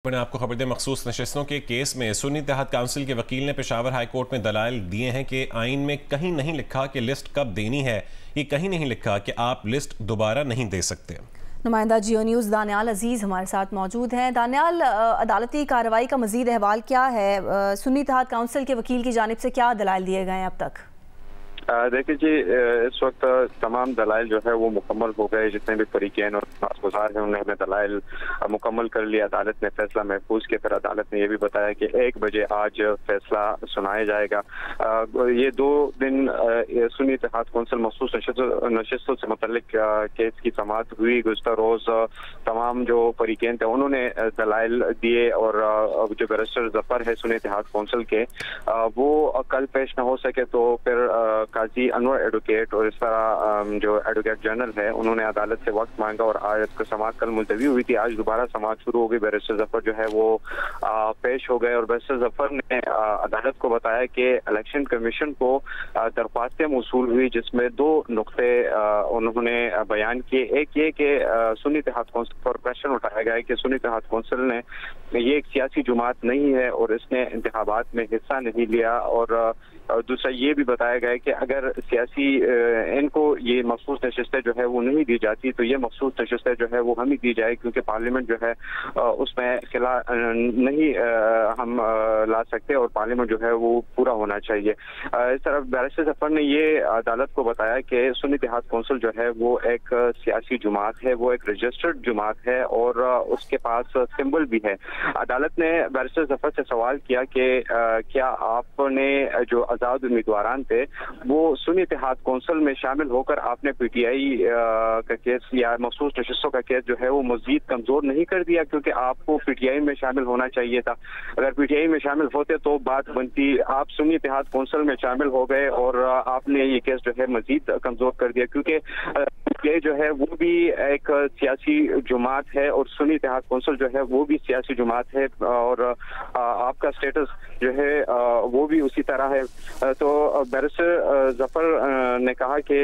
मैंने आपको खबर दें, मखसूस नशस्तों के केस में सुन्नी इत्तेहाद काउंसिल के वकील ने पेशावर हाई कोर्ट में दलाइल दिए हैं कि आइन में कहीं नहीं लिखा कि लिस्ट कब देनी है। ये कहीं नहीं लिखा कि आप लिस्ट दोबारा नहीं दे सकते। नुमाइंदा जियो न्यूज़ दानियाल अजीज़ हमारे साथ मौजूद हैं। दानियाल, अदालती कार्रवाई का मज़ीद अहवाल क्या है? सुन्नी इत्तेहाद काउंसिल के वकील की जानिब से क्या दलाइल दिए गए हैं अब तक? देखिए जी, इस वक्त तमाम दलाइल जो है वो मुकम्मल हो गए। जितने भी फरीक़ैन और गुज़ार हैं उन्होंने दलाइल मुकम्मल कर लिया। अदालत ने फैसला महफूज किया। फिर अदालत ने यह भी बताया कि 1 बजे आज फैसला सुनाया जाएगा। ये 2 दिन सुन्नी इत्तेहाद कौंसिल मखसूस नशस्तों से मुतल्लिक केस की समाअत हुई। गुज़श्ता रोज़ तमाम जो फरीक़ैन थे उन्होंने दलाइल दिए और जो बैरिस्टर जफर है सुन्नी इत्तेहाद कौंसिल के, वो कल पेश न हो सके तो फिर काजी अनवर एडवोकेट और इस तरह जो एडवोकेट जनरल है उन्होंने अदालत से वक्त मांगा और आज इसका समाअत कल मुलतवी हुई थी। आज दोबारा समाअत शुरू हो गई। बैरिस्टर जफर जो है वो पेश हो गए और बैरिस्टर जफर ने अदालत को बताया कि इलेक्शन कमीशन को दरख्वास्तें मौसूल हुई जिसमें 2 नुक्ते उन्होंने बयान किए। एक ये कि सुन्नी इत्तेहाद कौंसिल पर क्वेश्चन उठाया गया है कि सुन्नी इत्तेहाद कौंसिल ने ये एक सियासी जमात नहीं है और इसने इंतखाबात में हिस्सा नहीं लिया। और दूसरा ये भी बताया गया है कि अगर सियासी इनको ये मखसूस नशस्तें जो है वो नहीं दी जाती तो ये मखसूस नशस्तें जो है वो हम ही दी जाए, क्योंकि पार्लियामेंट जो है उसमें खिला नहीं हम ला सकते और पार्लियामेंट जो है वो पूरा होना चाहिए। इस तरह बैरिस्टर जफर ने ये अदालत को बताया कि सुन्नी इत्तेहाद कौंसिल जो है वो एक सियासी जमात है, वो एक रजिस्टर्ड जमात है और उसके पास सिंबल भी है। अदालत ने बैरिस्टर जफर से सवाल किया कि क्या आपने जो आजाद उम्मीदवारान थे वो सुन्नी इत्तेहाद कौंसिल में शामिल होकर आपने पीटीआई का केस या मखसूस नशस्तों का केस जो है वो मजीद कमजोर नहीं कर दिया, क्योंकि आपको पीटीआई में शामिल होना चाहिए था। अगर पीटीआई में शामिल होते तो बात बनती। आप सुन्नी इत्तेहाद कौंसिल में शामिल हो गए और आपने ये केस जो है मजीद कमजोर कर दिया, क्योंकि ये जो है वो भी एक सियासी जमात है और सुन्नी इत्तेहाद कौंसिल जो है वो भी सियासी जमात है और आपका स्टेटस जो है वो भी उसी तरह है। तो बैरिस्टर जफर ने कहा कि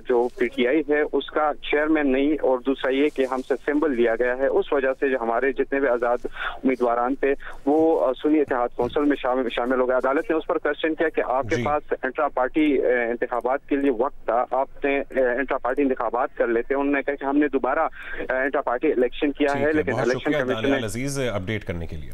जो पीटीआई है उसका चेयरमैन नहीं, और दूसरा ये कि हमसे सिंबल लिया गया है, उस वजह से जो हमारे जितने भी आजाद उम्मीदवारान थे वो सुन्नी इत्तेहाद कौंसिल में शामिल हो गए। अदालत ने उस पर क्वेश्चन किया कि आपके पास इंट्रा पार्टी इंतखाबात के लिए वक्त था, आपने इंट्रा पार्टी इंतखाबात कर लेते। उन्होंने कहा कि हमने दोबारा इंट्रा पार्टी इलेक्शन किया है, लेकिन इलेक्शन कमीशन अपडेट करने के लिए